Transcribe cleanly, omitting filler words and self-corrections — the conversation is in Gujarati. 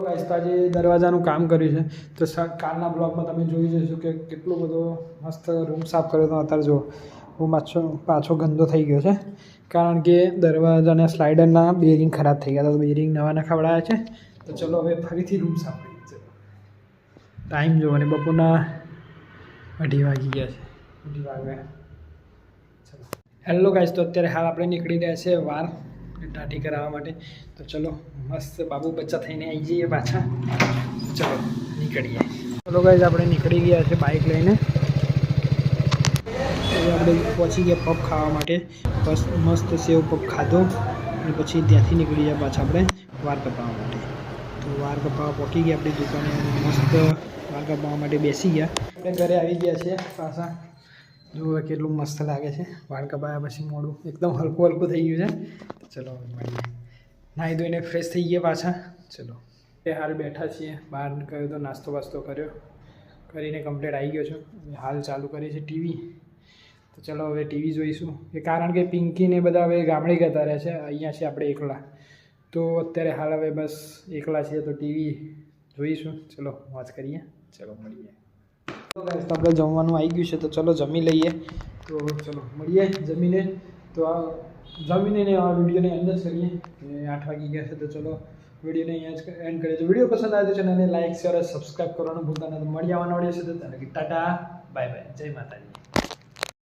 ગાઈસ તો આજે દરવાજાનું કામ કર્યું છે તો કાલના બ્લોગમાં તમે જોઈ જશો કે કેટલો બધો મસ્ત રૂમ સાફ કર્યો તો અત્યારે જો હું પાછો ગંદો થઈ ગયો છે કારણ કે દરવાજાના સ્લાઇડરના બેરિંગ ખરાબ થઈ ગયા હતા. તો બેરિંગ નવા નખાવડાયા છે. તો ચલો હવે ફરીથી રૂમ સાફ કરીએ. ચલો ટાઈમ જો અને બપોરના 2:30 વાગી ગયા છે. 2:30 વાગ્યા. ચલો હેલો ગાઈસ તો અત્યારે હાલ આપણે નીકળી રહ્યા છે વાર ટાટી કરાવવા માટે. તો ચલો મસ્ત બાબુ બચ્ચા થઈને આવી જઈએ પાછા. ચલો નીકળીએ. ચલો ગાઈસ આપણે નીકળી ગયા છે બાઇક લઈને. આપણે પહોંચી ગયા પફ ખાવા માટે. બસ મસ્ત સેવ પફ ખાધો અને પછી ત્યાંથી નીકળી ગયા પાછા આપણે વાર કપાવવા માટે. તો વાર કપાવવા પહોંચી ગયા આપણી દુકાને મસ્ત વાર કપાવવા માટે બેસી ગયા. આપણે ઘરે આવી ગયા છીએ પાછા. જુઓ કેટલું મસ્ત લાગે છે વાળ કપાયા પછી મોડું એકદમ હલકું હલકું થઈ ગયું છે. ચલો મળીએ. નાહી ધોઈને ફ્રેશ થઈ ગયા પાછા. ચલો એ હાલ બેઠા છીએ. બહાર ગયો તો નાસ્તો વાસ્તો કર્યો કરીને કમ્પ્લીટ આવી ગયો છું. હાલ ચાલુ કરી છે ટીવી. તો ચલો હવે ટીવી જોઈશું કે કારણ કે પિંકીને બધા હવે ગામડે જતા રહ્યા છે. અહીંયા છે આપણે એકલા. તો અત્યારે હાલ હવે બસ એકલા છીએ તો ટીવી જોઈશું. ચલો મોજ કરીએ. ચલો મળીએ. તો આપણે જમવાનું આવી ગયું છે તો ચલો જમી લઈએ. તો ચલો મળીએ જમીને. તો જમીને આ વિડીયોને એન્ડ જ કરીએ કે 8 વાગી ગયા છે. તો ચલો વિડીયોને અહીંયા જ એન્ડ કરીએ. તો વિડીયો પસંદ આવે તો ચેનલને લાઈક શેર સબસ્ક્રાઈબ કરવાનું ભૂલતા નથી. મળી આવવાનો વિડીયો છે તો ટાટા બાય બાય. જય માતાજી.